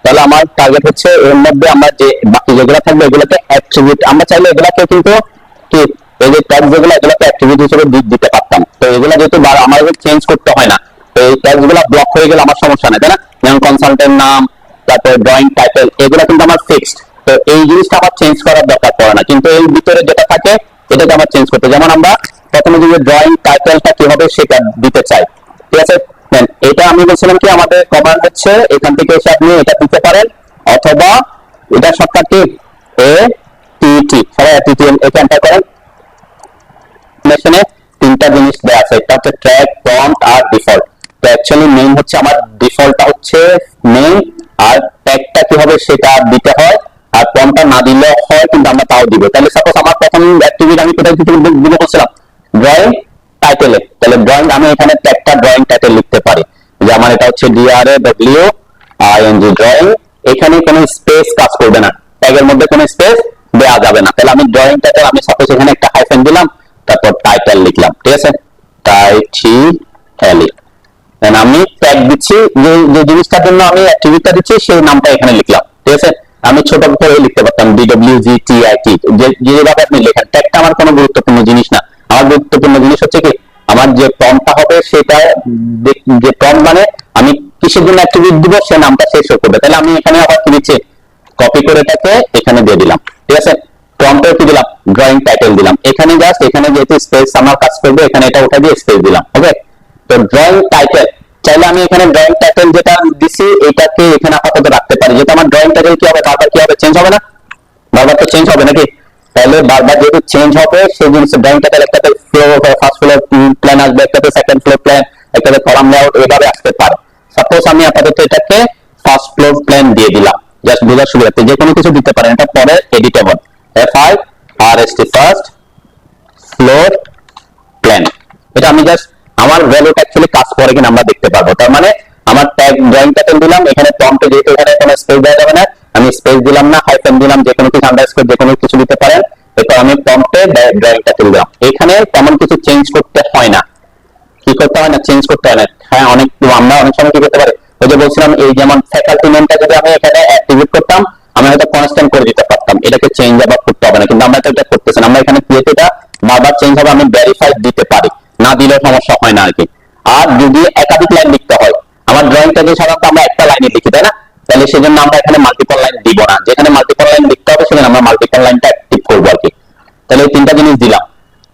তাহলে আমার টার্গেট হচ্ছে এর মধ্যে আমরা যে বাকি যেগুলো থাকবে এগুলোকে অ্যাট্রিবিউট, আমরা চাইলে এগুলাকে কিন্তু কি এই যে ট্যাগ যেগুলো এগুলোকে অ্যাট্রিবিউট হিসেবে দিতে পারতাম। তো এগুলো যেহেতু আমাদের চেঞ্জ করতে হয় না, তো এই ট্যাগ গুলো ব্লক হয়ে গেলে আমার সমস্যা নেই, তাই না? যেমন কনসালটেন্ট নাম, তারপর ড্রয়িং টাইটেল, এগুলো কিন্তু আমার ফিক্সড। তো এই জিনিসটা আমার চেঞ্জ করার দরকার পড়ে না, কিন্তু এই ভিতরে যেটা থাকে এটাকে আমার চেঞ্জ করতে, যেমন আমরা প্রথমে যে ড্রয়িং টাইটেলটা কি হবে সেটা দিতে চাই, ঠিক আছে? এটা আমি বলছিলাম কি আমাদের কমান্ড হচ্ছে এখান থেকে এসে আপনি এটা দিতে পারেন, অথবা এটা শর্টকাটটি এ টি টি, সবাই টি এটা এন্টার করেন। মেশিনে তিনটা জিনিস দেয়া আছে, একটা হচ্ছে ট্র্যাক, প্রম্পট আর ডিফল্ট। তো অ্যাকচুয়ালি মেইন হচ্ছে আমার ডিফল্টটা হচ্ছে মেইন, আর ট্যাগটা কি হবে সেটা দিতে হয়, আর প্রম্পটটা না দিলে হয় কিন্তু আমরা তাও দিব। তাহলে সাপোজ আমার প্রথম অ্যাক্টিভিটি আমি কোথায় দিব বলছিলাম ড্রয়িং টাইটেলে, তাহলে ড্রয়িং আমি এখানে ট্যাগটা ড্রয়িং টাইটেল লিখতে পারি, যে আমার এটা হচ্ছে DRAWING ড্রয়িং। এখানে কোনো স্পেস কাজ করবে না, ট্যাগের মধ্যে কোনো স্পেস দেওয়া যাবে না। তাহলে আমি ড্রয়িং টাইটেল আমি সাপোজ এখানে একটা হাইফেন দিলাম, তারপর টাইটেল লিখলাম, ঠিক আছে? টাইটেল আমি ট্যাগ দিচ্ছি, যে জিনিসটার জন্য আমি অ্যাক্টিভিটিটা দিচ্ছি সেই নামটা এখানে লিখলাম, ঠিক আছে? আমি ছোট করে লিখতে পারতাম DWGTIT, যেভাবে আপনি লেখেন। ট্যাগটা আমার কোনো গুরুত্বপূর্ণ জিনিস না, আমার গুরুত্বপূর্ণ জিনিস হচ্ছে কি আমার যে প্রম্পটটা হবে সেটা, যে প্রম্পট মানে আমি কিসের জন্য অ্যাক্টিভিটি দিব সে নামটা সে শো করবে। তাহলে আমি এখানে আবার কি দিচ্ছি, কপি করে এটাকে এখানে দিয়ে দিলাম, ঠিক আছে? প্রম্পটে কি দিলাম, ড্রয়িং টাইটেল দিলাম। এখানে জাস্ট এখানে যেহেতু স্পেস আমার কাজ করবে, এখানে এটা উঠে দিয়ে স্পেস দিলাম, ওকে? তো ড্রয়িং টাইটেল চাইলে আমি এখানে ড্রয়িং টাইটেল যেটা দিছি এটাকে এখানে আপাতত রাখতে পারি, যেহেতু আমার ড্রয়িং টাইটেল কি হবে বারবার কি হবে, চেঞ্জ হবে না? বারবার তো চেঞ্জ হবে নাকি? তাহলে বারবার যেহেতু চেঞ্জ হবে সেই জিনিস ড্রয়িং টাইটেল একটাতে ফার্স্ট ফ্লোর প্ল্যান আসবে, একটাতে সেকেন্ড ফ্লোর প্ল্যান, একটাতে কলাম লেআউট, এভাবে আসতে পারে। সাপোজ আমি আপাতত এটাকে ফার্স্ট ফ্লোর প্ল্যান দিয়ে দিলাম, জাস্ট বোঝার সুবিধার্থে। যে কোনো কিছু দিতে পারেন, এটা পরে editable, FIRST first floor plan. এটা আমি জাস্ট আমার ভ্যালুটা অ্যাকচুয়ালি কাজ করে কিনা আমরা দেখতে পারবো। তার মানে আমার ট্যাগ ড্রয়িং টাইটেল দিলাম, এখানে প্রম্পটে যেহেতু এখানে কোনো স্পেস দেওয়া যাবে না, আমি স্পেস দিলাম না, হাইফেন দিলাম, যে কোনো কিছু আন্ডারস্কোর যে কোনো কিছু দিতে পারেন। এরপর আমি প্রম্পটে ড্রয়িং টাইটেল দিলাম। এখানে তেমন কিছু চেঞ্জ করতে হয় না, কি করতে হয় না, চেঞ্জ করতে হয় না। হ্যাঁ, আমরা অনেক সময় কি করতে পারি, ওই যে বলছিলাম এই যেমন ফ্যাকাল্টি নেমটা যদি আমি এখানে অ্যাক্টিভেট করতাম, আমি হয়তো কনস্ট্যান্ট করে দিতে পারতাম, এটাকে চেঞ্জ আবার করতে হবে না, কিন্তু আমরা এটা করতেছি না। আমরা এখানে যেহেতু এটা বারবার চেঞ্জ হবে, আমি ভেরিফাই দিতে পারি, না দিলেও সমস্যা হয় না আর কি। আর যদি একাধিক লাইন লিখতে হয়, আমার ড্রয়িং টাইটেল সাধারণত আমরা একটা লাইনে লিখি, তাই না? তাহলে সেজন্য আমরা এখানে মাল্টিপল লাইন দিব না, যেখানে মাল্টিপল লাইন লিখতে হবে সেখানে আমরা মাল্টিপল লাইনটা অ্যাক্টিভ করবো আর কি। তাহলে এই তিনটা জিনিস দিলাম।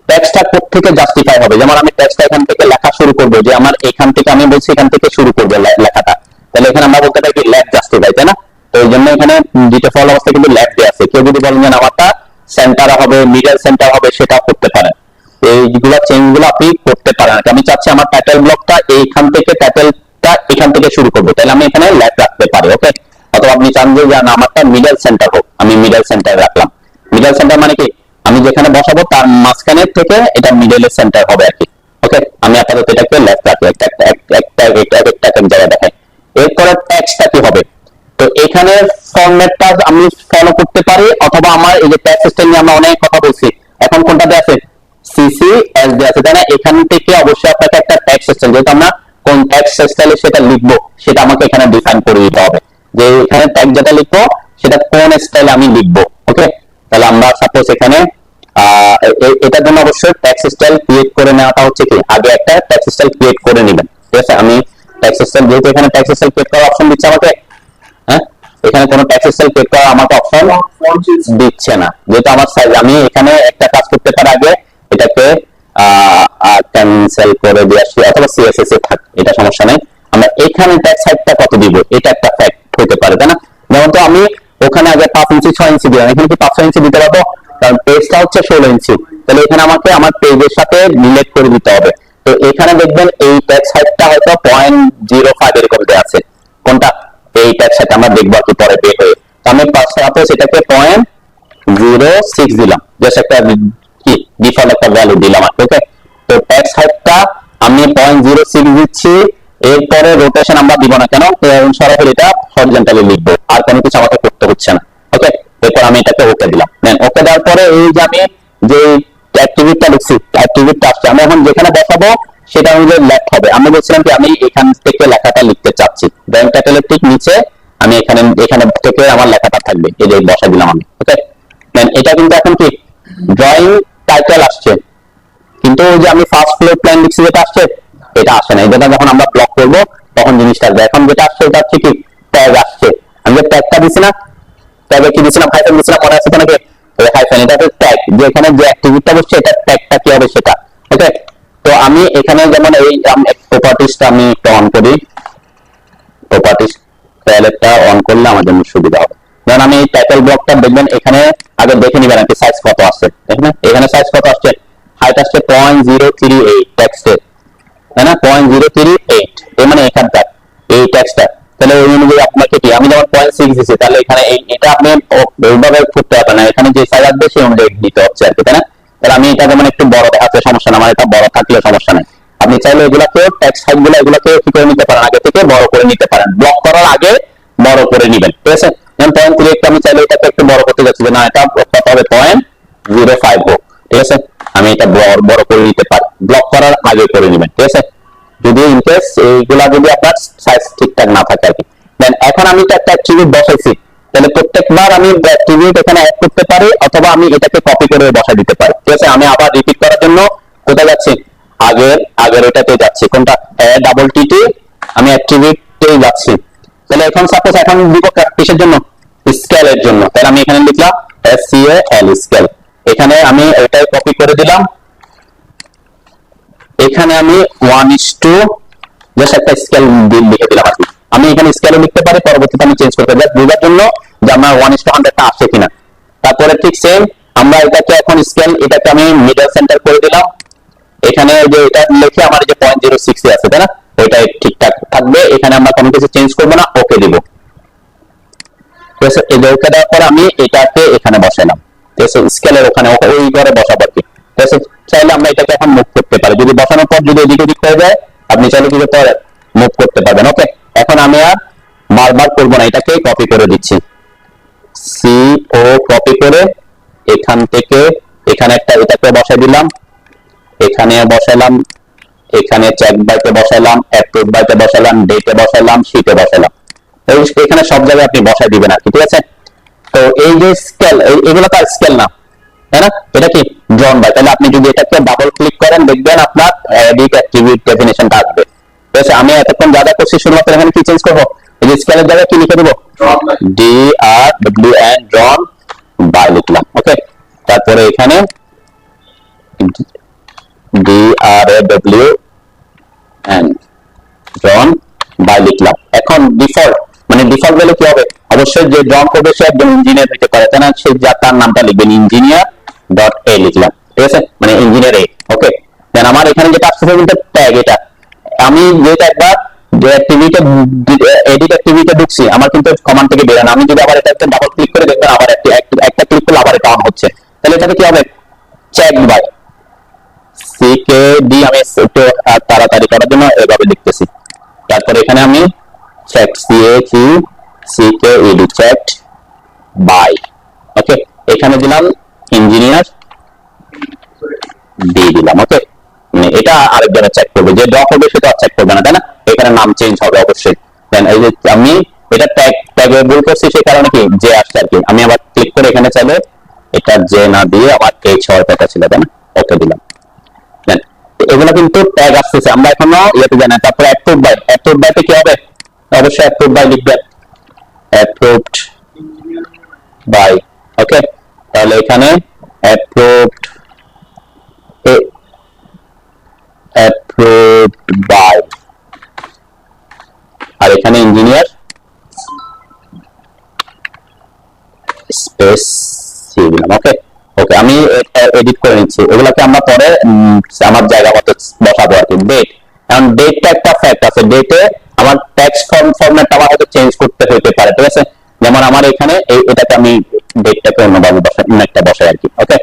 টেক্সটটা কোত্থেকে জাস্টিফাই হবে, যেমন আমি টেক্সটটা এখান থেকে লেখা শুরু করবো, যে আমার এখান থেকে আমি বলছি এখান থেকে শুরু করবো লেখাটা, তাহলে এখানে আমরা বলতে পারি কি লেফট জাস্টিফাই, তাই না? তো এই জন্য এখানে ডিফল্ট অবস্থা কিন্তু লেফট দিয়ে আছে। কেউ যদি বলেন যে আমারটা সেন্টার হবে, মিডল সেন্টার হবে, সেটাও করতে পারেন। এইগুলো চেঞ্জ গুলো আপনি করতে পারেন। আমি চাচ্ছি আমার টাইটেল ব্লকটা এইখান থেকে, টাইটেলটা এখান থেকে শুরু করবো, তাহলে আমি এখানে লেফট রাখতে পারি, ওকে? অথবা আপনি চান যে আমারটা মিডল সেন্টার হোক, আমি মিডল সেন্টার রাখলাম। মিডল সেন্টার মানে কি আমি যেখানে বসাবো তার মাঝখানের থেকে এটা মিডলের সেন্টার হবে আর কি, ওকে? আমি আপাতত এটাকে লেফট রাখি, একটা জায়গায় দেখাই। এরপরে টেক্সটটা কি হবে, তো এখানে ফরম্যাটটা আমি ফলো করতে পারি, অথবা আমার এই যে টেক্সট স্টাইল নিয়ে আমরা অনেক কথা বলছি, এখন কোনটা দেয়া আছে, CCS দেয়া আছে, তাই না? এখান থেকে অবশ্যই আপনাকে একটা টেক্সট স্টাইল, যেহেতু আমরা কোন টেক্সট স্টাইলে সেটা লিখবো সেটা আমাকে এখানে ডিফাইন করে দিতে হবে, যে এখানে ট্যাগ যেটা লিখবো সেটা কোন স্টাইলে আমি লিখবো, ওকে? তাহলে আমরা সাপোজ এখানে এটার জন্য অবশ্যই টেক্সট স্টাইল ক্রিয়েট করে নেওয়াটা হচ্ছে কি, আগে একটা টেক্সট স্টাইল ক্রিয়েট করে নেবেন, ঠিক আছে? আমি টেক্সট স্টাইল, যেহেতু এখানে টেক্সট স্টাইল ক্রিয়েট করার অপশন দিচ্ছে আমাকে, হ্যাঁ, এখানে কোনো টেক্সট স্টাইল ক্রিয়েট করার আমাকে অপশন দিচ্ছে না, যেহেতু আমার সাইজ। আমি এখানে একটা কাজ করতে পারি, আগে এটাকে ক্যান্সেল করে দিয়ে আসি, অথবা CSS এ থাক, এটা সমস্যা নেই। আমরা এখানে টেক্সট হাইটটা কত দিব, এটা একটা ফ্যাক্ট হতে পারে, তাই না? যেমন তো আমি ওখানে আগে 5 ইঞ্চি 6 ইঞ্চি দিলাম, এখানে কি 5 ইঞ্চি দিতে পারবো? কারণ পেজটা হচ্ছে 16 ইঞ্চি, তাহলে এখানে আমাকে আমার পেজের সাথে রিলেট করে দিতে হবে। তো এখানে দেখবেন এই টেক্সট হাইটটা হয়তো 0.05 এরকম দেওয়া আছে, কোনটা, এই টেক্সট হাইট আমরা দেখবো কি পরে বের হয়ে। আমি সাপোজ এটাকে 0.06 দিলাম, জাস্ট একটা কি ডিফল্ট একটা ভ্যালু দিলাম, ওকে? তো টেক্সট হাইটটা আমি 0.06 দিচ্ছি। এরপরে রোটেশন আমরা দিব না, কেন? সরাসরি এটা হরিজন্টালি লিখবো, আর কোনো কিছু আমাকে করতে হচ্ছে না, ওকে? এরপর আমি এটাকে ওকে দিলাম। ওকে দেওয়ার পরে এই যে আমি যে অ্যাক্টিভিটিটা লিখছি, অ্যাক্টিভিটিটা আসছে, আমি এখন যেখানে বসাবো সেটা অনুযায়ী লেফট হবে। আমি বলছিলাম কি আমি এখান থেকে লেখাটা লিখতে চাচ্ছি, ড্রয়িং টাইটেলের ঠিক নিচে আমি এখানে এখানে থেকে আমার লেখাটা থাকবে, এই যে বসা দিলাম আমি। ওকে, দেন এটা কিন্তু এখন কি ড্রয়িং টাইটেল আসছে, কিন্তু ওই যে আমি ফার্স্ট ফ্লোর প্ল্যান লিখছি যেটা আসছে এটা আসে না। এটা যখন আমরা ব্লক করব তখন জিনিসটা আসবে। এখন যেটা আসছে এটা হচ্ছে কি ট্যাগ আসছে। আমি যে ট্যাগটা দিছি না, ট্যাগে কি দিছিলাম, হাইফেন দিছিলাম, মনে আছে তো নাকি? এই হাইফেন এটা হচ্ছে ট্যাগ, যে এখানে যে অ্যাক্টিভিটিটা বসছে এটা ট্যাগটা কি হবে সেটা। ওকে, তো আমি এখানে যেমন এই প্রপার্টিসটা আমি একটু অন করি, প্রপার্টিস প্যালেটটা অন করলে আমার জন্য সুবিধা হবে। যেমন আমি এই টাইটেল ব্লকটা দেখবেন, এখানে আগে দেখে নিবেন আর কি সাইজ কত আছে। এখানে সাইজ কত আসছে, হাইট আসছে 0.038 টেক্সটের, তাই না? 0.038 এই মানে এখানকার এই টেক্সটটা, তাহলে ওই অনুযায়ী আপনাকে কি আমি যেমন 0.6 দিচ্ছি, তাহলে এখানে এটা আপনি ওইভাবে করতে হবে না, এখানে যে সাইজ আসবে সেই অনুযায়ী দিতে হচ্ছে আর কি, তাই না? তাহলে আমি এটা যেমন একটু বড় দেখাতে সমস্যা না, আমার এটা বড় থাকলে সমস্যা নেই। আপনি চাইলে এগুলাকে টেক্সট হাইট গুলো এগুলাকে কি করে নিতে পারেন, আগে থেকে বড় করে নিতে পারেন, ব্লক করার আগে বড় করে নিবেন, ঠিক আছে? যেমন 0.3 আমি চাইলে এটাকে একটু বড় করতে যাচ্ছি, না এটা কত হবে 0.05 হোক, ঠিক আছে? আমি এটা বড় করে নিতে পারি, ব্লক করার আগে করে নিবেন, ঠিক আছে? যদি ইনকেস এইগুলা যদি আপনার সাইজ ঠিকঠাক না থাকে আর কি। দেন এখন আমি একটা অ্যাট্রিবিউট বসাইছি, তাহলে প্রত্যেকবার আমি অ্যাট্রিবিউট এখানে অ্যাড করতে পারি, অথবা আমি এটাকে কপি করে বসাই দিতে পারি, ঠিক আছে? আমি আবার রিপিট করার জন্য কোথায় যাচ্ছি, আগের এটাতে যাচ্ছি, কোনটা ডাবল টি আমি অ্যাট্রিবিউটে যাচ্ছি। তাহলে এখন সাপোজ এখন দিব কিসের জন্য, স্কেলের জন্য, তাহলে আমি এখানে লিখলাম SCAL স্কেল, এখানে আমি এটাই কপি করে দিলাম, এখানে আমি 1:2 জাস্ট একটা স্কেল লিখে দিলাম আর কি। আমি এখানে স্কেলও লিখতে পারি, পরবর্তীতে আমি চেঞ্জ করতে পারি বুঝার জন্য যে আমার 1:100 টা আসছে কিনা। তারপরে ঠিক সেম আমরা এটাকে এখন স্কেল, এটাকে আমি মিডল সেন্টার করে দিলাম, এখানে যে এটা লিখে আমার যে 0.06 এ আছে, তাই না? ওইটা ঠিকঠাক থাকবে, এখানে আমরা কোনো কিছু চেঞ্জ করবো না, ওকে দিব। ঠিক আছে, এই ওকে দেওয়ার পর আমি এটাকে এখানে বসালাম, ঠিক আছে? স্কেলের ওখানে ওই ঘরে বসাবো আর কি, ঠিক আছে? চাইলে আমরা এটাকে এখন মুভ করতে পারি, যদি বসানোর পর যদি এদিক ওদিক হয়ে যায় আপনি চাইলে কি করতে পারেন, মুভ করতে পারবেন। ওকে, এখন আমি আর বারবার করবো না, এটাকে কপি করে দিচ্ছি, CO কপি করে এখান থেকে এখানে একটা এটাকে বসাই দিলাম, এখানে বসালাম, এখানে চেক বাইতে বসালাম, অ্যাপ্রুভ বাইতে বসালাম, ডেটে বসালাম, শীটে বসালাম, এখানে সব জায়গায় আপনি বসাই দিবেন আর কি, ঠিক আছে? তো এই যে স্কেল, এগুলো তো স্কেল না, তাই না? এটা কি ড্রন বাই, তাহলে আপনি যদি এটাকে ডাবল ক্লিক করেন দেখবেন আপনার এডিট অ্যাট্রিবিউট ডেফিনিশনটা আসবে, ঠিক আছে? আমি এতক্ষণ যা যা করছি শুধুমাত্র এখানে কি চেঞ্জ করবো, এই যে স্কেলের জায়গায় কি লিখে দেবো, DRWN ড্রন বাই লিখলাম। ওকে, তারপরে এখানে DRAWN ড্রন বাই লিখলাম। এখন ডিফল্ট মানে ডিফল্ট বলে কি হবে, অবশ্যই যে ড্রন করবে সে একজন ইঞ্জিনিয়ার হতে পারে, তাই না? সে তার নামটা লিখবেন ইঞ্জিনিয়ার.a লিখলাম, ঠিক আছে? মানে ইঞ্জিনিয়ার এ। ওকে, দেন আমার এখানে যেটা আসছে কিন্তু ট্যাগ, এটা আমি যেটা একবার যে অ্যাক্টিভিটি এডিট অ্যাক্টিভিটি ঢুকছি আমার কিন্তু কমান্ড থেকে বের হয় না, আমি যদি আবার এটাকে ডাবল ক্লিক করে দেখবেন আবার একটা ক্লিক করলে আবার এটা অন হচ্ছে, তাহলে এটাতে কি হবে, চেক বাই CKD, আমি একটু তাড়াতাড়ি করার জন্য এভাবে লিখতেছি। তারপর এখানে আমি চেক CKED চেকড বাই, ওকে, এখানে দিলাম ইঞ্জিনিয়ার দিয়ে দিলাম। ওকে, মানে এটা আরেকজনে চেক করবে, যে ড্র করবে সেটা চেক করবে না, তাই না? এখানে নাম চেঞ্জ হবে অবশ্যই। দেন এই যে আমি এটা ট্যাগে ভুল করছি সেই কারণে কি যে আসছে আর কি, আমি আবার ক্লিক করে এখানে চাইলে এটা যে না দিয়ে আমার H হওয়ার কথা ছিল, তাই না? ওকে দিলাম। দেন এগুলো কিন্তু ট্যাগ আসতেছে, আমরা এখনো ইয়েতে জানি। তারপরে অ্যাপ্রুভ বাইতে কি হবে, অবশ্যই অ্যাপ্রুভ বাই লিখবেন, অ্যাপ্রুভড বাই। ওকে, তাহলে এখানে অ্যাপ্রুভড বাই, আর এখানে ইঞ্জিনিয়ার স্পেস সি দিলাম। ওকে, ওকে, আমি এডিট করে নিচ্ছি, এগুলাকে আমরা পরে আমার জায়গা মতো বসাবো আর কি। ডেট, কারণ ডেটটা একটা ফ্যাক্ট আছে, ডেটে আমার টেক্সট ফরম্যাটটা আমার হয়তো চেঞ্জ করতে হতে পারে, ঠিক আছে? যেমন আমার এখানে এটাকে আমি ডেটটাকে অন্যভাবে একটা বসাই আর কি। ওকে,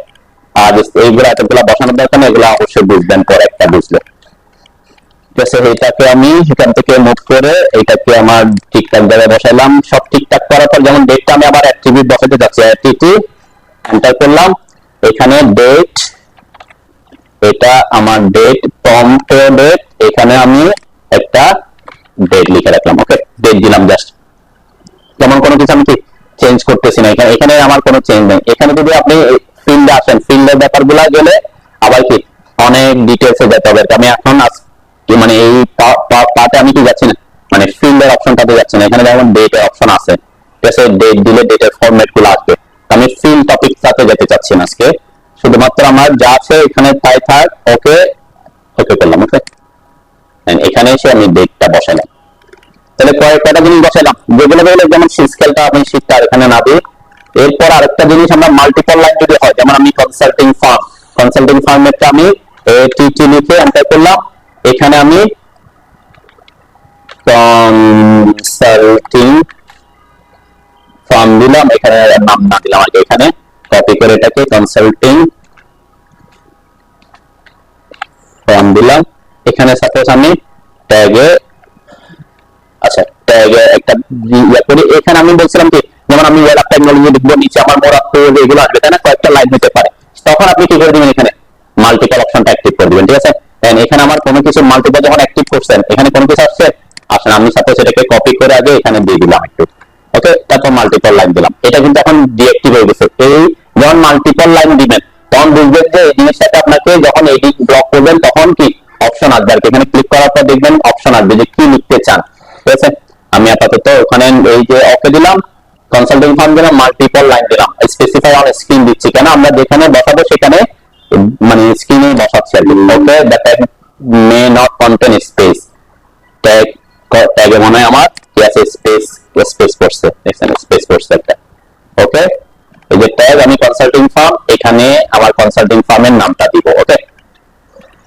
আর এইগুলো এতগুলো বসানোর দরকার নেই, এগুলো অবশ্যই বুঝবেন পরে একটা বুঝলে, ঠিক আছে? এটাকে আমি এখান থেকে মুভ করে এটাকে আমার ঠিকঠাক জায়গায় বসাইলাম, সব ঠিকঠাক করার পর যেমন ডেটটা আমি আবার অ্যাট্রিবিউট বসাতে যাচ্ছি, অ্যাট্রিবিউট এন্টার করলাম, এখানে ডেট, এটা আমার ডেট, প্রম্পট ডেট, এখানে আমি একটা ডেট লিখে রাখলাম। ওকে, ডেট দিলাম জাস্ট, এখানে এখানে আমার কোনো চেঞ্জ নেই। এখানে যদি আপনি ফিল্ডে আসেন, ফিল্ডের ব্যাপারগুলো গেলে আবার কি অনেক ডিটেলসে যেতে হবে। আমি এখন মানে এই পার্টে আমি কি যাচ্ছি না, মানে ফিল্ডের অপশনটাতে যাচ্ছি না। এখানে যেমন ডেটের অপশন আছে, ঠিক আছে, ডেট দিলে ডেটের ফরম্যাট গুলো আসবে। আমি ফিল্ড টপিকটাতে যেতে চাচ্ছি না আজকে, শুধুমাত্র আমার যা আছে এখানে তাই থাক। ওকে ওকে করলাম। ওকে, এখানে এসে আমি ডেটটা বসালাম। তাহলে কয়েকটা জিনিস বসালাম, যেগুলো বলে যেমন স্কেলটা আপনি শীটটা এখানে না দিয়ে। এরপর আরেকটা জিনিস, আমরা মাল্টিপল লাইন যদি হয়, যেমন আমি কনসাল্টিং ফার্মেরটা আমি টিটি লিখে এন্টার করলাম। এখানে আমি কনসাল্টিং ফার্ম দিলাম, এখানে নাম না দিলাম আগে, এখানে কপি করে এটাকে কনসাল্টিং ফার্ম দিলাম। এখানে সাপোজ আমি ট্যাগে, আচ্ছা ট্যাগে একটা ইয়া করি। এখানে আমি বলছিলাম কি, যেমন আমি ওয়েব টেকনোলজি লিখবো, নিচে আমার মোরা কোড এগুলো আসবে, তাই না, কয়েকটা লাইন হতে পারে। তখন আপনি কি করে দিবেন, এখানে মাল্টিপল অপশনটা অ্যাক্টিভ করে দিবেন, ঠিক আছে। এখানে আমার কোনো কিছু মাল্টিপল যখন অ্যাক্টিভ করছেন, এখানে কোনো কিছু আসছে, আসলে আমি সাপোজ এটাকে কপি করে আগে এখানে দিয়ে দিলাম একটু, ওকে, তারপর মাল্টিপল লাইন দিলাম। এটা কিন্তু এখন ডিঅ্যাক্টিভ হয়ে গেছে। এই যখন মাল্টিপল লাইন দিবেন তখন বুঝবেন যে এই জিনিসটাকে আপনাকে যখন এডিট ব্লক করবেন তখন কি অপশন আসবে। এখানে ক্লিক করার পর দেখবেন অপশন আসবে যে কি লিখতে চান, ঠিক আছে। আমি আপাতত ওখানে এই যে ওকে দিলাম, কনসাল্টিং ফার্ম দিলাম, মাল্টিপল লাইন দিলাম, স্পেসিফাই অন স্ক্রিন দিচ্ছি, কেন আমরা যেখানে বসাবো সেখানে মানে স্ক্রিনে বসাচ্ছি আর কি। Okay, that may not contain space, ট্যাগে মনে হয় আমার কি আছে, স্পেস পড়ছে, এখানে স্পেস পড়ছে একটা। ওকে, এই যে ট্যাগ আমি কনসাল্টিং ফার্ম, এখানে আমার কনসাল্টিং ফার্মের নামটা দিব। ওকে,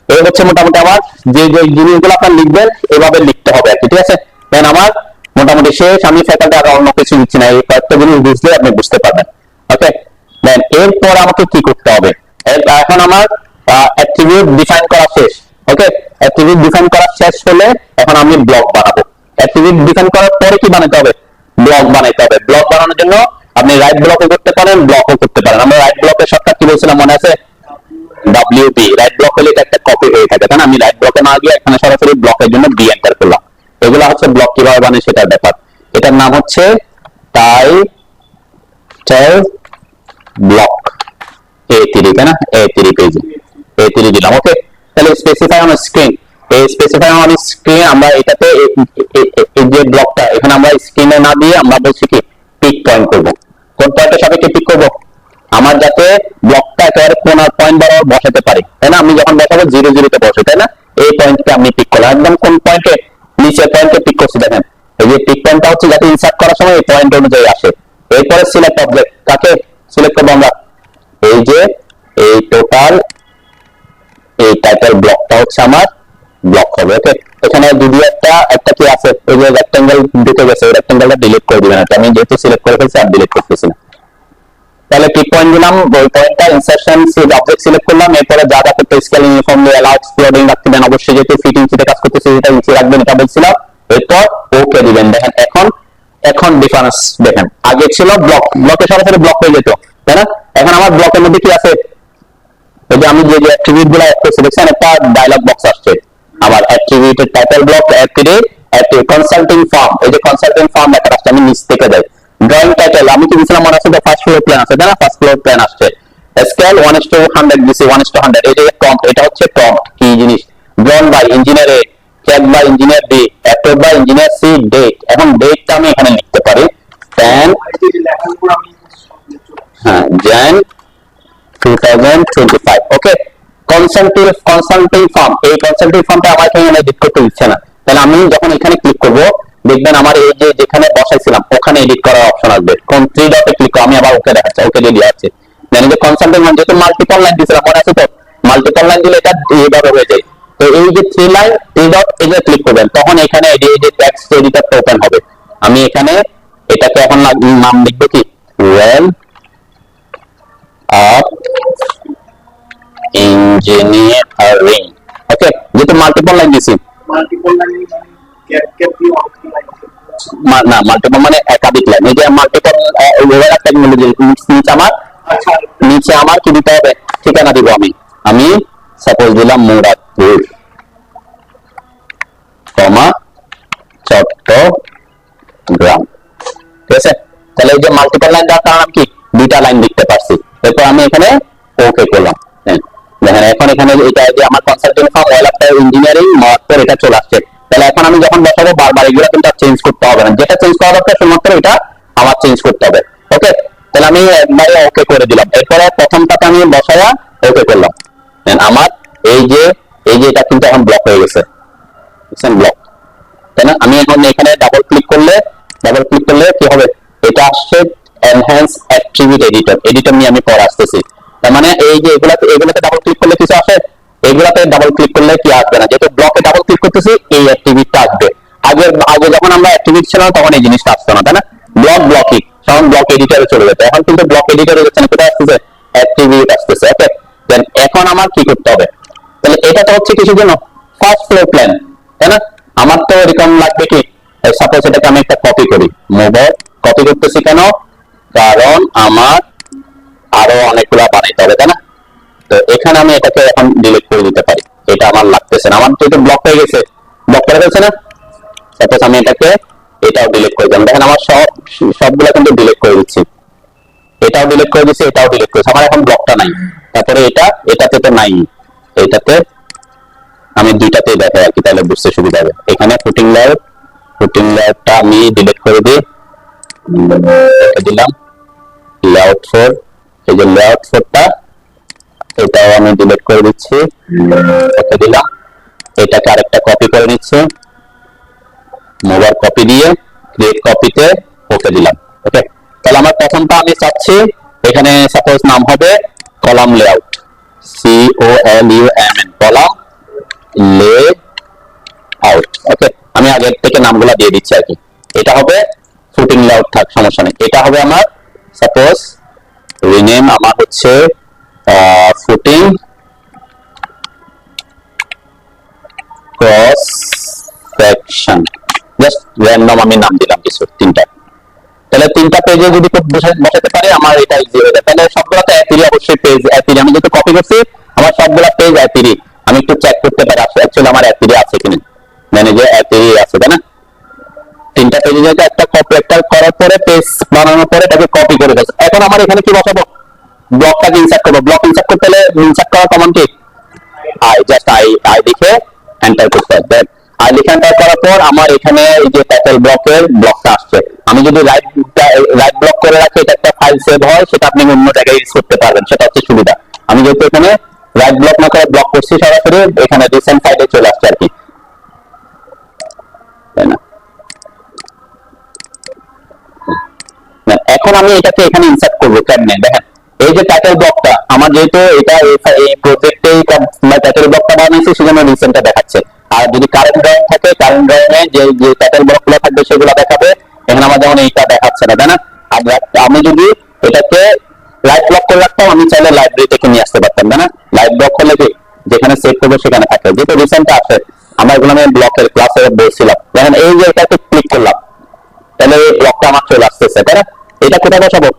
এই হচ্ছে মোটামুটি আমার যে যে জিনিসগুলো আপনার লিখবেন এভাবে লিখতে হবে আর কি, ঠিক আছে। দেন আমার মোটামুটি শেষ। আমি ফ্যাকাল্টি আর অন্য কিছু দিচ্ছি না, এই কয়েকটা জিনিস বুঝলে আপনি বুঝতে পারবেন। ওকে, দেন এরপর আমাকে কি করতে হবে, এখন আমার অ্যাট্রিবিউট ডিফাইন করা শেষ। ওকে, অ্যাট্রিবিউট ডিফাইন করা শেষ হলে এখন আমি ব্লক বানাবো। অ্যাট্রিবিউট ডিফাইন করার পরে কি বানাতে হবে, ব্লক বানাইতে হবে। ব্লক বানানোর জন্য আপনি রাইট ব্লকও করতে পারেন, ব্লকও করতে পারেন। আমরা রাইট ব্লকের শর্টকাট কি বলছিলাম মনে আছে, WB। রাইট ব্লক হলে এটা একটা কপি হয়ে থাকে, তাই না। আমি রাইট ব্লকে না গিয়ে এখানে সরাসরি ব্লকের জন্য বি এন্টার করলাম। এগুলো হচ্ছে ব্লক কিভাবে বানায় সেটার ব্যাপার। এটার নাম হচ্ছে টাইটেল ব্লক A3, তাই না, A3 পেজে A3 দিলাম। ওকে, তাহলে স্পেসিফাই অন স্ক্রিন, এই স্পেসিফাই অন স্ক্রিন আমরা এটাতে এই যে ব্লকটা এখানে আমরা স্ক্রিনে না দিয়ে আমরা বলছি কি পিক পয়েন্ট করব। কোন পয়েন্টের সাপেক্ষে পিক করব, আমার যাতে ব্লকটা একেবারে কোনার পয়েন্ট বরাবর বসাতে পারি, তাই না। আমি যখন দেখাবো 0 তে বসে, তাই না, এই পয়েন্টকে আমি পিক করলাম। একদম কোন পয়েন্টে, নিচের পয়েন্টে পিক করছি। দেখেন এই যে পিক পয়েন্টটা হচ্ছে যাতে ইনসার্ট করার সময় এই পয়েন্ট অনুযায়ী আসে। এরপরে সিলেক্ট অবজেক্ট, কাকে সিলেক্ট করবো আমরা, এই যে এই টোটাল এই টাইটেল ব্লকটা হচ্ছে আমার ব্লক হবে। ওকে, এখানে যদি একটা কি আছে, ওই যে রেক্টেঙ্গেল ঢুকে গেছে, ওই রেক্টেঙ্গেলটা ডিলিট করে দিবেন। আমি যেহেতু সিলেক্ট করে ফেলছি আর ডিলিট করতেছি না। তাহলে পিক পয়েন্ট দিলাম, ওই পয়েন্টটা ইনসারশন অবজেক্ট সিলেক্ট করলাম। এরপরে যা যা করতে স্কেলিং ইউনিফর্মলি অ্যালাউ এক্সপ্লোডিং রাখতে দেন, অবশ্যই যেহেতু ফিটিং সিটে কাজ করতেছে সেটা নিচে রাখবেন, এটা বলছিলাম। এরপর ওকে দিবেন। দেখেন এখন ডিফারেন্স দেখেন, আগে ছিল ব্লকে সরাসরি ব্লক হয়ে যেত, তাই না। এখন আমার ব্লকের মধ্যে কি আছে, এই যে আমি যে অ্যাট্রিবিউট গুলো অ্যাড করছি দেখছেন, একটা ডায়লগ বক্স আসছে আমার অ্যাট্রিবিউটের টাইটেল ব্লক কনসাল্টিং ফার্ম। এই যে কনসাল্টিং ফার্ম একটা আসছে, আমি নিচ থেকে যাই। ড্রয়িং টাইটেল আমি কি দিয়েছিলাম মনে আছে, ফার্স্ট ফ্লোর প্ল্যান আছে, তাই না, ফার্স্ট ফ্লোর প্ল্যান আসছে। স্কেল 1:100 দিছি, 1:100। এই যে প্রম্পট, এটা হচ্ছে প্রম্পট কি জিনিস, drawn by engineer A, check by engineer D, approve by engineer C, date. এখন ডেটটা আমি এখানে লিখতে পারি 10 jan 2025। ওকে, কনসাল্টিং ফার্ম, এই কনসাল্টিং ফার্মটা আমার এখানে এডিট করতে দিচ্ছে না। তাহলে আমি যখন এখানে ক্লিক করব দেখবেন আমার এই যে যেখানে বসাইছিলাম ওখানে এডিট করার অপশন আসবে। কোন 3 ডটে ক্লিক করে আমি আবার ওকে দেখাচ্ছি, ওকে দিয়ে দিয়েছে। মানে যে কনসাল্টিং মানে যেহেতু মাল্টিপল লাইন দিয়েছিলাম মনে আছে তো, মাল্টিপল লাইন দিলে এটা এইভাবে হয়ে যায়। তো এই যে 3 লাইন 3 ডট এখানে ক্লিক করবেন, তখন এখানে এই যে টেক্সট এডিটরটা ওপেন হবে। আমি এখানে এটাকে এখন নাম লিখবো কি, ওয়েল অফ ইঞ্জিনিয়ারিং। ওকে, যেহেতু মাল্টিপল লাইন দিছি, না মাল্টিপল মানে একাধিক লাইন। এই যে মাল্টিপল ওভার টেকনোলজি নিচে আমার কি দিতে হবে, ঠিকানা দিব। আমি সাপোজ দিলাম মুরাদপুর, চট্টগ্রাম, ঠিক আছে। তাহলে এই যে মাল্টিপল লাইন দেওয়ার কারণে আমি কি দুইটা লাইন লিখতে পারছি। এরপর আমি এখানে ওকে করলাম। দেখেন এখন এখানে এটা যে আমার consultant farm well after engineering মাত্র এটা চলে আসছে। তাহলে এখন আমি যখন বসাবো বারবার এগুলো কিন্তু চেঞ্জ করতে হবে না, যেটা চেঞ্জ করা দরকার শুধুমাত্র এটা আমার চেঞ্জ করতে হবে। ওকে, তাহলে আমি একবারে ওকে করে দিলাম। এরপরে প্রথমটাতে আমি বসায়া ওকে করলাম। আমার এই যে এটা কিন্তু এখন ব্লক হয়ে গেছে, বুঝছেন, ব্লক, তাই না? আমি এখন এখানে ডাবল ক্লিক করলে কি হবে, এটা আসছে এনহ্যান্স অ্যাট্রিবিউট এডিটর নিয়ে আমি পরে আসতেছি। তার মানে এই যে এগুলাতে ডাবল ক্লিক করলে কিছু আসে, এগুলাতে ডাবল ক্লিক করলে কি আসবে না, যেহেতু ব্লকে ডাবল ক্লিক করতেছি এই অ্যাট্রিবিউটটা আসবে। আগে যখন আমরা অ্যাট্রিবিউট ছিল তখন এই জিনিসটা আসতো না, তাই না? ব্লকিং তখন ব্লক এডিটরে চলে যেত, এখন কিন্তু ব্লক এডিটরে যাচ্ছে না, কোথায় আসতেছে, অ্যাট্রিবিউট আসতেছে। ওকে, দেন এখন আমার কি করতে হবে, তাহলে এটা তো হচ্ছে কিছু জন্য ফার্স্ট ফ্লোর প্ল্যান, তাই না? আমার তো এরকম লাগবে কি, সাপোজ এটাকে আমি একটা কপি করি, কপি করতেছি কেন, কারণ আমার আরো অনেকগুলা বানাইতে হবে, তাই না? তো এখানে আমি এটাকে এখন ডিলিট করে দিতে পারি, এটা আমার লাগতেছে না, আমার তো ব্লক হয়ে গেছে, ব্লক করে ফেলছে না। সাপোজ আমি এটাও ডিলিট করে দিলাম, দেখেন আমার সবগুলা কিন্তু ডিলিট করে দিচ্ছি, এটাও ডিলিট করে দিচ্ছি, এটাও ডিলিট করেছি, আমার এখন ব্লকটা নাই। তারপরে এটাতে তো নাই, এটাতে আমি দুইটাতেই দেখাই আর কি, তাহলে বুঝতে সুবিধা হবে। এখানে ফুটিং লেয়ারটা আমি ডিলিট করে দিই, দিলাম লেআউট 4, এই যে লেআউট 4টা এটাও আমি ডিলিট করে দিচ্ছি, ওকে দিলাম। এটাকে আরেকটা কপি করে নিচ্ছি, মোবাইল কপি দিয়ে ক্রিয়েট কপিতে ওকে দিলাম। ওকে, তাহলে আমার প্রথমটা আমি চাচ্ছি এখানে সাপোজ নাম হবে কলাম লেআউট, COLUMN, কলাম লে আউট। ওকে, আমি আগের থেকে নামগুলা দিয়ে দিচ্ছি আর কি। এটা হবে ফুটিং লেআউট, থাক সমস্যা নেই। এটা হবে আমার সাপোজ রিনেম আমার হচ্ছে footing cross section, just random আমি নাম দিলাম কিছু তিনটা। তাহলে তিনটা পেজে যদি বসাতে পারে আমার এটা ইজি হয়ে যায়। তাহলে সবগুলোতে অ্যাপিরি, অবশ্যই পেজ অ্যাপিরি, আমি যেহেতু কপি করছি আমার সবগুলা পেজ অ্যাপিরি, আমি একটু চেক করতে পারি অ্যাকচুয়ালি আমার অ্যাপিরি আছে কিনা, ম্যানেজার অ্যাপিরি আছে, তাই না? তিনটা পেজে যেটা একটা কপি একটা করার পরে পেজ বানানোর পরে এটাকে কপি করে দিয়েছে। এখন আমার এখানে কি বসাবো, ব্লকটাকে ইনসার্ট করবো। ব্লক ইনসার্ট করতে হলে ইনসার্ট করার কমান্ড কি, জাস্ট আই লিখে এন্টার করতে হবে। আই লিখে এন্টার করার পর আমার এখানে এই যে টাইটেল ব্লকের ব্লকটা আসছে, আমি যদি রাইট ব্লক করে রাখি এটা একটা ফাইল সেভ হয়, সেটা আপনি অন্য জায়গায় ইউজ করতে পারবেন, সেটা হচ্ছে সুবিধা। আমি যেহেতু এখানে রাইট ব্লক না করে ব্লক করছি সরাসরি এখানে রিসেন্ট ফাইলে চলে আসছে আর কি, তাই না? এখন আমি এটাকে এখানে ইনসার্ট করবো কেমনে, দেখেন এই যে টাইটেল ব্লকটা আমার যেহেতু এটা এই প্রজেক্টে টাইটেল ব্লকটা বানাইছি সেজন্য রিসেন্টটা দেখাচ্ছে। আর যদি কারেন্ট ড্রয়িং থাকে, কারেন্ট ড্রয়িং এ যে টাইটেল ব্লকগুলো থাকবে সেগুলো দেখাবে, এখানে আমার যেমন এইটা দেখাচ্ছে না, তাই না? আর আমি যদি এটাকে লাইভ ব্লক করে রাখতাম আমি চাইলে লাইব্রেরি থেকে নিয়ে আসতে পারতাম, তাই না? লাইভ ব্লক করলে কি যেখানে সেভ করবো সেখানে থাকে, যেহেতু রিসেন্টটা আসে আমরা এগুলো আমি ব্লকের ক্লাসে বলছিলাম। দেখেন এই যে এটাকে ক্লিক করলাম তাহলে এই ব্লকটা আমার চলে আসতেছে, তাই না? এটা কোথায় বসাবো,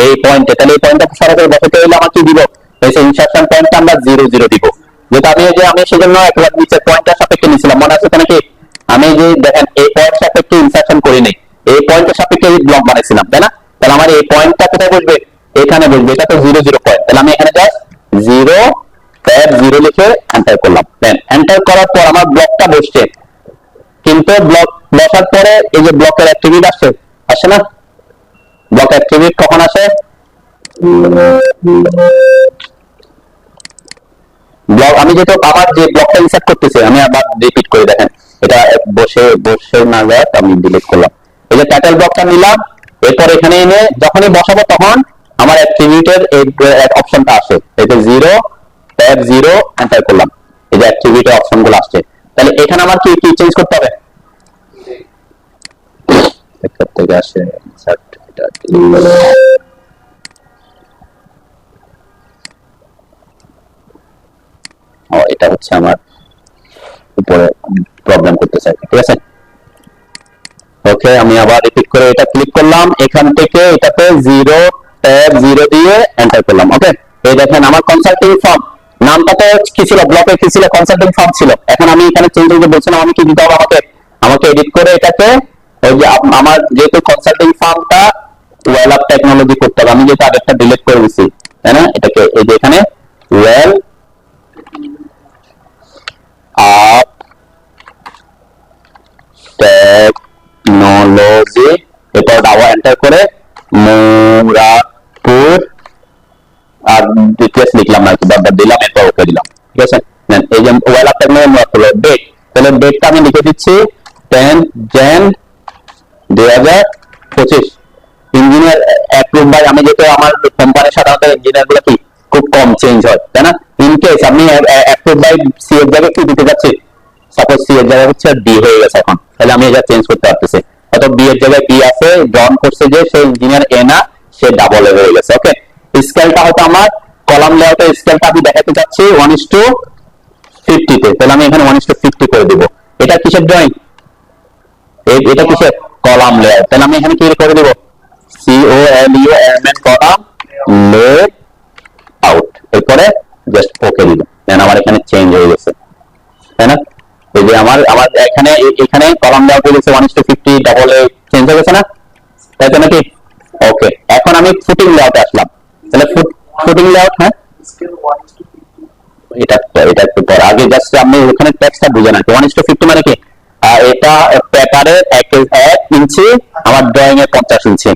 এই পয়েন্টে। তাহলে এই পয়েন্টটা সরাসরি বসাতে হলে আমার কি দিব, এই যে ইনসারশন পয়েন্টটা আমরা 0 দিব, যেটা আমি সেজন্য একবার নিচে পয়েন্টটার সাপেক্ষে নিয়েছিলাম, মনে আছে নাকি? আমি যে দেখেন এই পয়েন্ট সাপেক্ষে ইনসারশন করি নাই, এই পয়েন্টের সাপেক্ষে ব্লক বানাইছিলাম, তাই না? তাহলে আমার এই পয়েন্টটা কোথায় বসবে, এখানে বসবে, এটা তো 0 পয়েন্ট। তাহলে আমি এখানে জাস্ট 0 লিখে এন্টার করলাম, দেন এন্টার করার পর আমার ব্লকটা বসছে, কিন্তু ব্লক বসার পরে এই যে ব্লকের অ্যাট্রিবিউট আসে না? ব্লক অ্যাট্রিবিউট কখন আসে, ব্লক আমি যেহেতু আমার যে ব্লকটা ইনসার্ট করতেছি আমি আবার রিপিট করে দেখেন এটা বসে না যায়, আমি ডিলিট করলাম। এই যে টাইটেল ব্লকটা নিলাম, এরপর এখানে এনে যখনই বসাবো তখন আমার অ্যাট্রিবিউটের এই অপশনটা আসে, এই যে 0 এন্টার করলাম, এই যে অ্যাট্রিবিউটের অপশনগুলো আসছে। তাহলে এখানে আমার কি কি চেঞ্জ করতে হবে, থেকে আসে এটা হচ্ছে আমার উপরে প্রবলেম করতেছে, ঠিক আছে? ওকে, আমি আবার রিপিট করে এটা ক্লিক করলাম, এখান থেকে এটাতে 0 দিয়ে এন্টার করলাম। ওকে, এই দেখেন আমার কনসাল্টিং ফার্ম নামটা তো কি ছিল, ব্লকে কি ছিল, কনসাল্টিং ফার্ম ছিল। এখন আমি এখানে চেঞ্জ করতে বলছিলাম, আমি কি দিতে হবে, আমাকে এডিট করে এটাকে ওই যে আমার যেহেতু কনসাল্টিং ফার্মটা ওয়েল আপ টেকনোলজি করতে হবে, আমি যেহেতু আগেরটা ডিলিট করে দিছি, তাই না? এটাকে এই যে এখানে ওয়েল আপ টেকনোলজি, এটা ডাবল এন্টার করে মুরাদপুর আর ডিটেইলস লিখলাম না, বারবার দিলাম, এরপর ওকে দিলাম, ঠিক আছে? দেন এই যে well up technology Muradpur date, তাহলে ডেটটা আমি লিখে দিচ্ছি 10 jan 2025। ইঞ্জিনিয়ার অ্যাপ্রুভ বাই, আমি যেহেতু আমার কোম্পানির সাধারণত ইঞ্জিনিয়ার গুলো কি খুব কম চেঞ্জ হয়, তাই না? ইন কেস আমি অ্যাপ্রুভ বাই সি এর জায়গায় কি দিতে যাচ্ছি, সাপোজ সি এর জায়গায় হচ্ছে ডি হয়ে গেছে এখন, তাহলে আমি এটা চেঞ্জ করতে পারতেছি। অত বি এর জায়গায় বি আছে, জন করছে যে সে ইঞ্জিনিয়ার এ না, সে ডাবল এ হয়ে গেছে। ওকে, স্কেলটা হয়তো আমার কলাম লেআউটের স্কেলটা আমি দেখাতে চাচ্ছি 1:50 তে, তাহলে আমি এখানে 1:50 করে দিব। এটা কিসের ড্রয়িং? এটা কিসের? Column layout. তাহলে আমি এখানে কি করে দিব? COLUMN কলাম লে আউট, এরপরে জাস্ট ওকে দিব, দেন আমার এখানে চেঞ্জ হয়ে গেছে, তাই না? এই যে আমার এখানে কলাম লেআউট হয়ে গেছে 1:50, ডাবল এ চেঞ্জ হয়ে গেছে না, তাই তো নাকি? ওকে, এখন আমি ফুটিং লেআউটে আসলাম, তাহলে ফুটিং লেআউট, হ্যাঁ এটা একটু পর, আগে জাস্ট আপনি ওখানে টেক্সটটা বুঝে না 1:50 মানে কি, এটা পেপারের 1 ইঞ্চি, আমার ড্রয়িং এর 50 ইঞ্চি,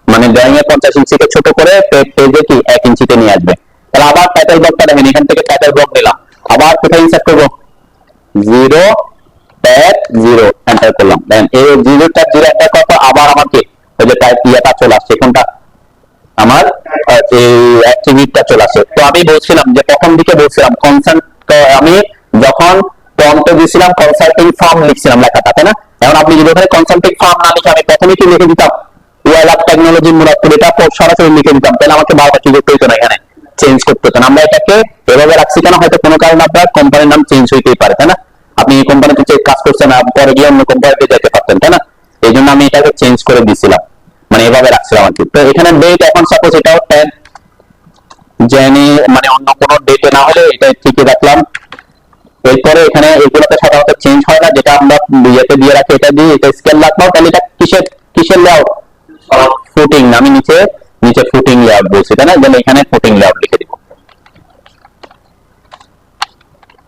মানে ড্রয়িং এর 50 ইঞ্চিকে ছোট করে পেজে কি 1 ইঞ্চিতে নিয়ে আসবে। তাহলে আবার টাইটেল ব্লকটা দেখেন, এখান থেকে টাইটেল ব্লক নিলাম, আবার কোথায় ইনসার্ট করবো? 0 এন্টার করলাম, দেন এই 0 এন্টার করার পর আবার আমার কি ওই যে টাইপ ইয়াটা চলে আসছে, কোনটা আমার এই অ্যাক্টিভিটিটা চলে আসে। তো আমি বলছিলাম যে প্রথম দিকে বলছিলাম কনসার্ন, আমি যখন প্রম্পটে দিয়েছিলাম কনসাল্টিং ফার্ম লিখছিলাম লেখাটা, তাই না? এখন আপনি যদি ওখানে কনসাল্টিং ফার্ম না লিখে আমি প্রথমে কি লিখে দিতাম ওয়েল আপ টেকনোলজি মুরাদপুর, এটা সরাসরি লিখে দিতাম, তাহলে আমাকে বারবার কি করতে হতো না, এখানে চেঞ্জ করতে হতো না। আমরা এটাকে এভাবে রাখছি কেন, হয়তো কোনো কারণে আপনার কোম্পানির নাম চেঞ্জ হইতেই পারে, তাই না? আপনি এই কোম্পানিতে যে কাজ করছেন পরে গিয়ে অন্য কোম্পানিতে যেতে পারতেন, তাই না? এই জন্য আমি এটাকে চেঞ্জ করে দিছিলাম, মানে এভাবে রাখছিলাম আর কি। তো এখানে ডেট, এখন সাপোজ এটাও 10 জানি, মানে অন্য কোনো ডেটে না হলে এটা ঠিকই রাখলাম। এরপরে এখানে এগুলোতে সাধারণত চেঞ্জ হয় না, যেটা আমরা ইয়েতে দিয়ে রাখি এটা দিয়ে এটা স্কেল রাখলাম। তাহলে এটা কিসের লেআউট? ফুটিং। আমি নিচে ফুটিং লেআউট বলছি, তাই না? তাহলে এখানে ফুটিং লেআউট লিখে দিব,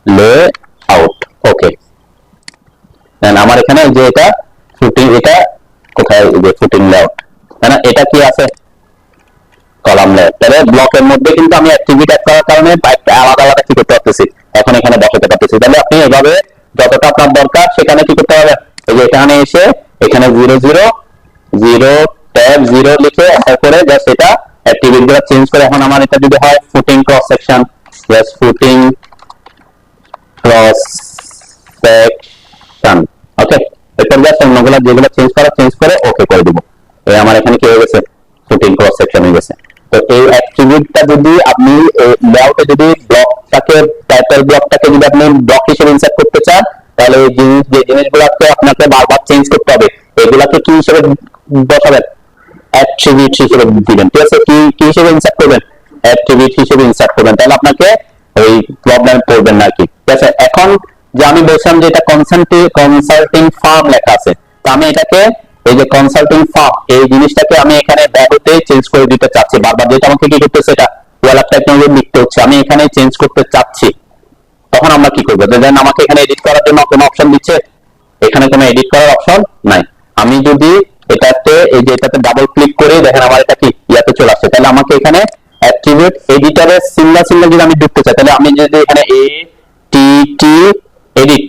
লে আউট, ওকে। দেন আমার এখানে যে এটা ফুটিং, এটা কোথায় ফুটিং লেআউট, তাই না? এটা কি আছে? Column layout. তাহলে ব্লকের মধ্যে কিন্তু আমি অ্যাক্টিভিটি অ্যাড করার কারণে আলাদা আলাদা কি করতে পারতেছি, এখন এখানে বসাতে পারতেছি। তাহলে আপনি এভাবে যতটা আপনার দরকার সেখানে কি করতে হবে, এই যে এখানে এসে এখানে 0 ট্যাব 0 লিখে এন্টার করে জাস্ট এটা অ্যাক্টিভিটি গুলো চেঞ্জ করে, এখন আমার এটা যদি হয় footing cross section, just footing cross section, okay. এরপর জাস্ট অন্যগুলো যেগুলো চেঞ্জ করে ওকে করে দিব। এই আমার এখানে কি হয়ে গেছে, ফুটিং ক্রস সেকশন হয়ে গেছে। তো এই অ্যাট্রিবিউটটা যদি আপনি লেআউটে যদি ব্লকটাকে টাইটেল ব্লকটাকে যদি আপনি ব্লক হিসেবে ইনসার্ট করতে চান, তাহলে এই যে জিনিসগুলোকে আপনাকে বারবার চেঞ্জ করতে হবে, এগুলাকে কি হিসেবে বসাবেন? অ্যাট্রিবিউট হিসেবে দিবেন, ঠিক আছে? কি হিসেবে ইনসার্ট করবেন? অ্যাট্রিবিউট হিসেবে ইনসার্ট করবেন, তাহলে আপনাকে এই প্রবলেম পড়বেন না কি, ঠিক আছে? এখন যে আমি বলছিলাম যে এটা কনসাল্টিং ফার্ম লেখা আছে, তো আমি এটাকে এই যে কনসাল্টিং ফার্ম এই জিনিসটাকে আমি এখানে ব্যাকতে চেঞ্জ করে দিতে চাচ্ছি বারবার, যেটা আমাকে কি করতেছে, এটা ওয়েল আপ টেকনোলজি লিখতে হচ্ছে, আমি এখানে চেঞ্জ করতে চাচ্ছি। তখন আমরা কি করবো, দেন আমাকে এখানে এডিট করার জন্য কোনো অপশন দিচ্ছে? এখানে কোনো এডিট করার অপশন নাই। আমি যদি এটাতে এই যে এটাতে ডাবল ক্লিক করে দেখেন আমার এটা কি ইয়াতে চলে আসছে, তাহলে আমাকে এখানে অ্যাট্রিবিউট এডিটরের সিঙ্গেল যদি আমি ঢুকতে চাই, তাহলে আমি যদি এখানে এডিট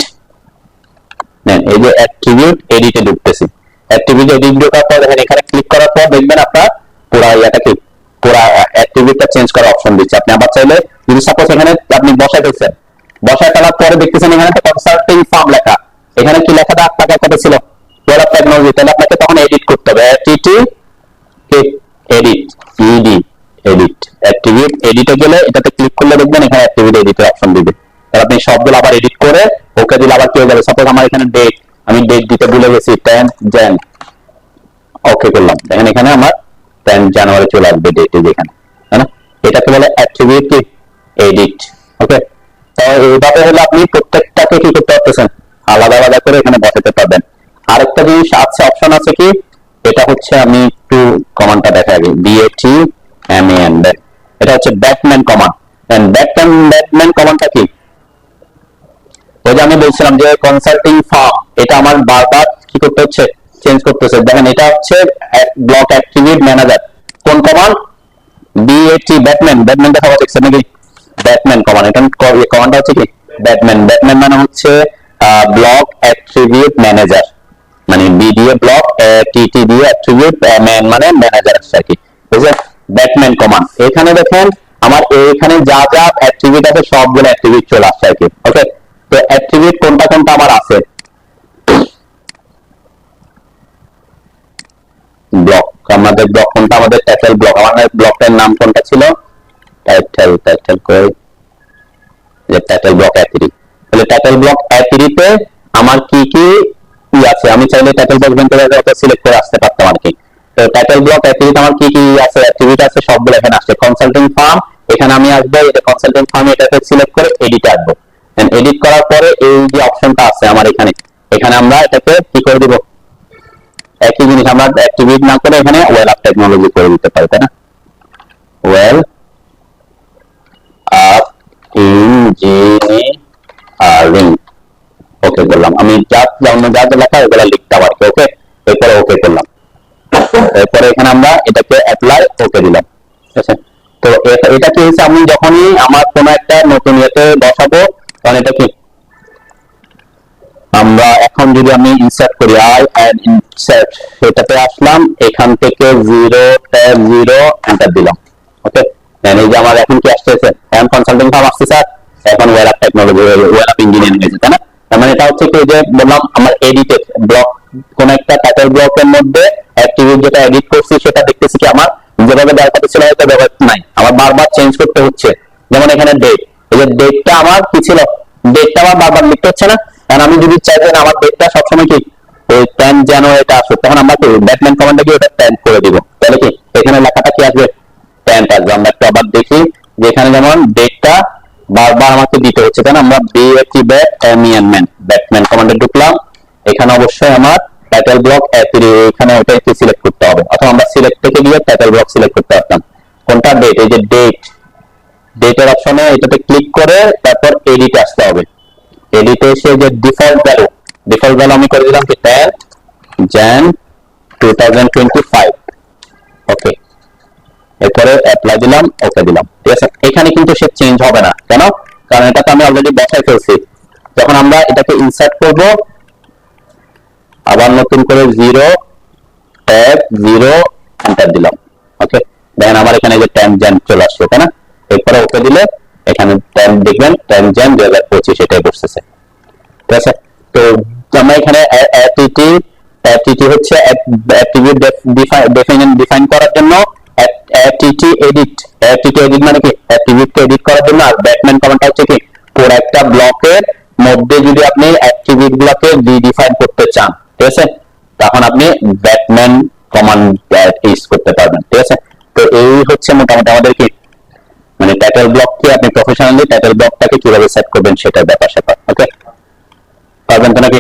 নেন, এই যে অ্যাট্রিবিউট এডিটে ঢুকতেছি, অ্যাট্রিবিউট এডিট ঢোকার পর দেখেন এখানে ক্লিক করার পর দেখবেন আপনার পুরো ইয়াটা কি পুরো অ্যাট্রিবিউটটা চেঞ্জ করার অপশন দিচ্ছে। আপনি আবার চাইলে যদি সাপোজ এখানে আপনি বসায় ফেলছেন, বসায় ফেলার পরে দেখতেছেন এখানে একটা কনসাল্টিং ফার্ম লেখা, এখানে কি লেখাটা আপনাকে কথা ছিল ওয়েল আপ টেকনোলজি, তাহলে আপনাকে তখন এডিট করতে হবে, এডিট অ্যাট্রিবিউট এডিটে গেলে এটাতে ক্লিক করলে দেখবেন এখানে অ্যাট্রিবিউট এডিটের অপশন দিবে। তাহলে আপনি সবগুলো আবার এডিট করে ওকে দিলে আবার কি হয়ে যাবে, সাপোজ আমার এখানে ডেট, আমি ডেট দিতে ভুলে গেছি 10 jan, ওকে করলাম, দেখেন এখানে আমার 10 জানুয়ারি চলে আসবে ডেট, এখানে, তাই না? এটাকে বলে অ্যাট্রিবিউট কি এডিট, ওকে। তো এইভাবে হলে আপনি প্রত্যেকটাকে কি করতে পারতেছেন, আলাদা আলাদা করে এখানে বসাতে পারবেন। আরেকটা জিনিস আছে, অপশন আছে কি, এটা হচ্ছে আমি একটু কমান্ডটা দেখা আগে, BATMAN, এটা হচ্ছে ব্যাটম্যান কমান্ড। এন্ড ব্যাটম্যান কমান্ডটা কি, ওই যে আমি বলছিলাম যে কনসাল্টিং ফার্ম, এটা আমার বারবার কি করতে হচ্ছে, চেঞ্জ করতে হচ্ছে। দেখেন এটা হচ্ছে ব্লক অ্যাক্টিভিট ম্যানেজার, কোন কমান্ড, ব্যাটম্যান, ব্যাটম্যানটা সবাই দেখছেন নাকি, ব্যাটম্যান কমান্ড। এটা কমান্ডটা হচ্ছে কি ব্যাটম্যান, ব্যাটম্যান মানে হচ্ছে ব্লক অ্যাট্রিবিউট ম্যানেজার, মানে বি দিয়ে ব্লক, টিটি দিয়ে অ্যাট্রিবিউট, ম্যান মানে ম্যানেজার আছে আর কি, বুঝলেন, ব্যাটম্যান কমান্ড। এখানে দেখেন আমার এইখানে যা যা অ্যাট্রিবিউট আছে সবগুলো অ্যাট্রিবিউট চলে আসছে আর কি। ওকে, তো অ্যাট্রিবিউট কোনটা কোনটা আমার আছে, ব্লক, আমাদের ব্লক কোনটা, আমাদের টাইটেল ব্লক, আমাদের ব্লকটার নাম কোনটা ছিল, টাইটেল কই, যে টাইটেল ব্লক অ্যাট্রি, তাহলে টাইটেল ব্লক অ্যাট্রিতে আমার কি কি আছে, আমি চাইলে টাইটেল ব্লক ভেন্টরে সিলেক্ট করে আসতে পারতাম আর কি। তো টাইটেল ব্লক অ্যাট্রিবিউট আমার কি কি আছে, অ্যাট্রিবিউট আছে সবগুলো এখানে আসছে। কনসাল্টিং ফার্ম, এখানে আমি আসবো, এটা কনসাল্টিং ফার্ম, এটাকে সিলেক্ট করে এডিট আসবো। এডিট করার পরে এই যে অপশনটা আছে আমার এখানে, এখানে আমরা এটাকে কি করে দিব, একই জিনিস আমরা অ্যাক্টিভিট না করে এখানে ওয়েল আপ টেকনোলজি করে দিতে পারি, তাই না, ওয়েল আপ ইঞ্জিনিয়ারিং, ওকে করলাম। আমি যা লেখা ওগুলা লিখতাম আর কি। ওকে, এরপরে ওকে করলাম, এরপরে এখানে আমরা এটাকে অ্যাপ্লাই ওকে দিলাম, ঠিক আছে। তো এটা কি হচ্ছে, আমি যখনই আমার কোনো একটা নতুন ইয়েতে বসাবো, তখন এটা কি, আমরা এখন যদি আমি ইনসার্ট করি, আই অ্যাড ইনসার্ট, সেটাতে আসলাম, এখান থেকে 0 এন্টার দিলাম। ওকে, এই যে আমার এখন কি আসতেছে, এখন কনসাল্টিং ফার্ম আসছে স্যার, এখন well up technology, well up engineering হয়েছে, তাই না। তার মানে এটা হচ্ছে কি, যে বললাম আমার এডিটেড ব্লক, কোন একটা টাইটেল ব্লকের মধ্যে অ্যাক্টিভিটি যেটা এডিট করছি সেটা দেখতেছি কি আমার যেভাবে দেখাতে ছিল হয়তো ব্যবহার নাই, আমার বারবার চেঞ্জ করতে হচ্ছে। যেমন এখানে ডেট, এই যে ডেটটা আমার কি ছিল, ডেটটা আমার বারবার লিখতে হচ্ছে না, কারণ আমি যদি চাই যে আমার ডেটটা সবসময় কি ওই 10 জানুয়ারি এটা আসবে, তখন আমরা কি ব্যাটম্যান কমান্ডে গিয়ে ওটা 10 করে দিব, তাহলে কি এখানে লেখাটা কি আসবে, 10 আসবে। আমরা একটু আবার দেখি যে এখানে যেমন ডেটটা বারবার আমাকে দিতে হচ্ছে, তাই না। আমরা ব্যাটম্যান কমান্ডে ঢুকলাম, এখানে অবশ্যই আমার টাইটেল ব্লক এখানে ওটা একটু সিলেক্ট করতে হবে, অথবা আমরা সিলেক্ট থেকে গিয়ে টাইটেল ব্লক সিলেক্ট করতে পারতাম। কোনটা, ডেট, এই যে ডেটের অপশনে এটাতে ক্লিক করে তারপর এডিট আসতে হবে। এডিটে এসে যে ডিফল্ট ভ্যালু আমি করে দিলাম কি 10 jan 2025, ওকে, এরপরে অ্যাপ্লাই দিলাম, ওকে দিলাম, ঠিক আছে। এখানে কিন্তু সে চেঞ্জ হবে না, কেন, কারণ এটা তো আমি অলরেডি বসাই ফেলছি। যখন আমরা এটাকে ইনসার্ট করব, আবার নতুন করে 0 এন্টার দিলাম, ওকে, দেখেন আমার এখানে যে 10 jan চলে আসছে, তাই না। এরপরে ওকে দিলে এখানে 10 দেখবেন 10 jan 2025 এটাই বসতেছে, ঠিক আছে। তো আমরা এখানে অ্যাটিটি হচ্ছে অ্যাট্রিবিউট ডিফাইন করার জন্য, অ্যাটিটি এডিট মানে কি অ্যাট্রিবিউটকে এডিট করার জন্য, আর ব্যাটম্যান কমান্ডটা হচ্ছে কি পুরো একটা ব্লকের মধ্যে যদি আপনি অ্যাট্রিবিউট গুলোকে রিডিফাইন করতে চান, ঠিক আছে, তখন আপনি ব্যাটম্যান কমান্ড ইউজ করতে পারবেন, ঠিক আছে। তো এই হচ্ছে মোটামুটি আমাদের কি, মানে টাইটেল ব্লককে আপনি প্রফেশনালি টাইটেল ব্লকটাকে কিভাবে সেট করবেন সেটার ব্যাপার স্যাপার, ওকে, পারবেন তো নাকি।